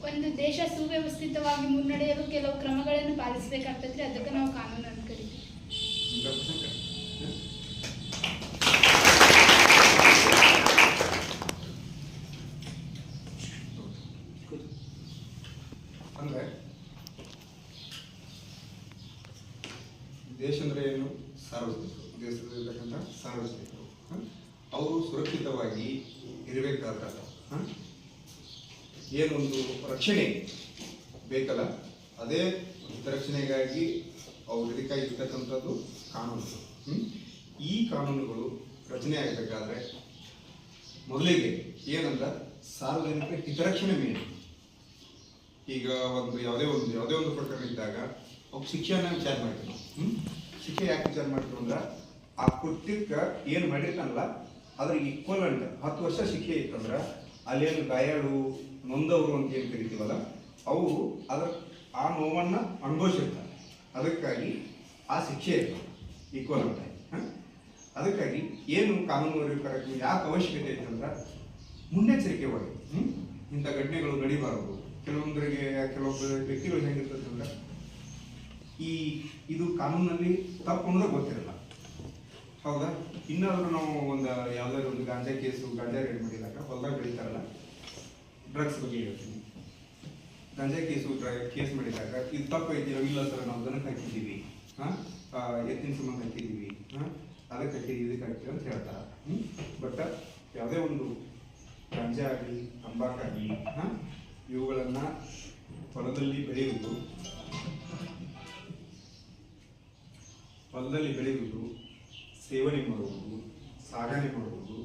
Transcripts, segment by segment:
ಒಂದು ದೇಶ ಸುವ್ಯವಸ್ಥಿತವಾಗಿ ಮುನ್ನಡೆಯಲು ಕೆಲವು ಕ್ರಮಗಳನ್ನು ಪಾಲಿಸಬೇಕಾಗ್ತದೆ, ಅದಕ್ಕೆ ನಾವು ಕಾನೂನು ಅಂತ ಕರಿತೀವಿ. ಅಂದ್ರೆ ದೇಶ ಅಂದ್ರೆ ಏನು? ಸಾರ್ವಜನಿಕರು, ದೇಶದಲ್ಲಿರ್ತಕ್ಕಂಥ ಸಾರ್ವಜನಿಕರು ಅವರು ಸುರಕ್ಷಿತವಾಗಿ ಇರಬೇಕಾದ ಏನೊಂದು ರಕ್ಷಣೆ ಬೇಕಲ್ಲ, ಅದೇ ಹಿತರಕ್ಷಣೆಗಾಗಿ ಅವ್ರು ಇದಕ್ಕಾಗಿರ್ತಕ್ಕಂಥದ್ದು ಕಾನೂನುಗಳು. ಈ ಕಾನೂನುಗಳು ರಚನೆ ಆಗಬೇಕಾದ್ರೆ ಮೊದಲಿಗೆ ಏನಂದ್ರೆ ಸಾರ್ವಜನಿಕರ ಹಿತರಕ್ಷಣೆ ಮೇನ್. ಈಗ ಯಾವುದೇ ಒಂದು ಪ್ರಕರಣ ಇದ್ದಾಗ ಅವ್ರು ಶಿಕ್ಷೆಯನ್ನ ವಿಚಾರ ಮಾಡ್ತೀವಿ ನಾವು. ಶಿಕ್ಷೆ ಯಾಕೆ ವಿಚಾರ ಮಾಡ್ತೀವಿ ಅಂದ್ರೆ ಆ ಕೃತ್ಯಕ್ಕೆ ಏನು ಮಾಡಿರ್ತಾನಲ್ಲ ಅದ್ರ ಈಕ್ವಲೆಂಟ್ 10 ವರ್ಷ ಶಿಕ್ಷೆ ಇತ್ತಂದ್ರೆ ಅಲ್ಲೇನು ಗಾಯಾಳು ನೊಂದವರು ಅಂತ ಏನು ಕರಿತೀವಲ್ಲ ಅವು ಆ ನೋವನ್ನ ಅನುಭವಿಸಿರ್ತಾರೆ. ಅದಕ್ಕಾಗಿ ಆ ಶಿಕ್ಷೆ ಇರ್ತದೆ ಈಕ್ವಲೆಂಟ್ ಆಗಿ. ಅದಕ್ಕಾಗಿ ಏನು ಕಾನೂನು ಯಾಕೆ ಅವಶ್ಯಕತೆ ಐತೆ ಅಂದ್ರೆ ಮುನ್ನೆಚ್ಚರಿಕೆವಾಗಿ ಇಂಥ ಘಟನೆಗಳು ನಡೀಬಾರದು. ಕೆಲವೊಬ್ಬ ವ್ಯಕ್ತಿಗಳು ಹೇಗಿರ್ತದೆ ಅಂದ್ರೆ ಇದು ಕಾನೂನಲ್ಲಿ ತಪ್ಪು ಅನ್ನೋದು ಗೊತ್ತಿರಲ್ಲ, ಹೌದಾ? ಇನ್ನಾದ್ರೂ ನಾವು ಯಾವ್ದಾದ್ರು ಒಂದು ಗಾಂಜಾ ರೇಡ್ ಮಾಡಿದಾಗ ಹೊಲದಾಗ ಬೆಳೀತಾರಲ್ಲ, ಡ್ರಗ್ಸ್ ಬಗ್ಗೆ ಹೇಳ್ತೀನಿ. ಗಾಂಜಾ ಕೇಸ್ ಮಾಡಿದಾಗ ಇದು ತಪ್ಪು ಐತಿ, ಇಲ್ಲ ಸರ್ ನಾವು ದನಕ್ಕೆ ಹಾಕಿದ್ದೀವಿ, ಎತ್ತಿನ ಸಂಬಂಧ ಹಾಕಿದ್ದೀವಿ, ಅದಕ್ಕೆ ಹಾಕಿದ್ದೀವಿ, ಇದಕ್ಕೆ ಹಾಕಿದ್ದೀವಿ ಅಂತ ಹೇಳ್ತಾರೆ. ಬಟ್ ಯಾವುದೇ ಒಂದು ಗಾಂಜಾ ಆಗಲಿ ತಂಬಾಕಾಗಲಿ ಇವುಗಳನ್ನ ಹೊಲದಲ್ಲಿ ಬೆಳೆಯುವುದು, ಸೇವನೆ ಮಾಡುವುದು, ಸಾಗಣೆ ಮಾಡುವುದು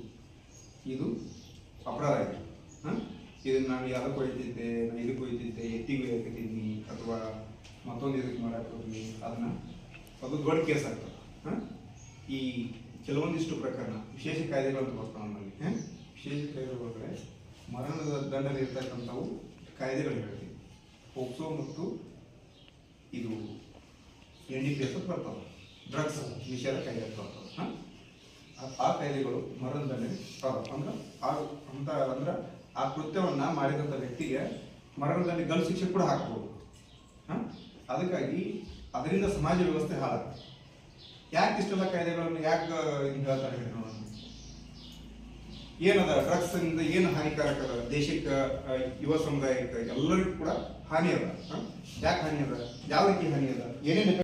ಇದು ಅಪರಾಧ ಇದೆ. ಇದನ್ನು ನಾನು ಯಾವ್ದಕ್ಕೆ ಒಯ್ತಿದ್ದೆ, ನಾನು ಇದಕ್ಕೆ ಒಯ್ತಿದ್ದೆ, ಎತ್ತಿಗೆ ಹಾಕಿದ್ದೀನಿ ಅಥವಾ ಮತ್ತೊಂದು ಇದಕ್ಕೆ ಮಾಡಕ್ಕೆ ಹೋಗಿ ಅದು ದೊಡ್ಡ ಕೇಸ್ ಆಗ್ತದೆ. ಈ ಕೆಲವೊಂದಿಷ್ಟು ಪ್ರಕರಣ ವಿಶೇಷ ಕಾಯ್ದೆಗಳನ್ನು ಬರ್ತಾವೆ ನಮ್ಮಲ್ಲಿ. ವಿಶೇಷ ಕಾಯ್ದೆಗಳೊಳಗಡೆ ಮರಣದ ದಂಡನೆ ಇರ್ತಕ್ಕಂಥವು ಕಾಯ್ದೆಗಳು ಹೇಳ್ತೀವಿ. ಪೋಕ್ಸೋ ಮತ್ತು ಇದು NDPS ಬರ್ತಾವೆ, ಡ್ರಗ್ಸ್ ನಿಷೇಧ ಕಾಯ್ದೆ ಬರ್ತಾವೆ. ಆ ಕಾಯ್ದೆಗಳು ಮರಣದ ದಂಡನೆ ಅಂದ್ರೆ ಆ ಕೃತ್ಯವನ್ನ ಮಾಡಿದಂಥ ವ್ಯಕ್ತಿಗೆ ಮರಣದಂಡನೆ ಗಲ್ಲು ಶಿಕ್ಷೆ ಕೂಡ ಹಾಕ್ಬೋದು. ಅದಕ್ಕಾಗಿ ಅದರಿಂದ ಸಮಾಜ ವ್ಯವಸ್ಥೆ ಹಾಳಾಗ್ತದೆ. ಯಾಕೆ ಇಷ್ಟೆಲ್ಲ ಕಾಯ್ದೆಗಳನ್ನು ಯಾಕೆ ಹೇಳ್ತಾರೆ ನೋಡೋಣ. ಏನದ ಡ್ರಗ್ಸ್ ಇಂದ ಏನು ಹಾನಿಕಾರಕ ಅದ ದೇಶಕ್ಕೆ, ಯುವ ಸಮುದಾಯಕ್ಕೆ ಎಲ್ಲರಿಗೂ ಕೂಡ ಹಾನಿ ಅದ. ಯಾಕೆ ಹಾನಿ ಅದ? ಯಾವ ರೀತಿ ಹಾನಿ ಅದ? ಏನೇನು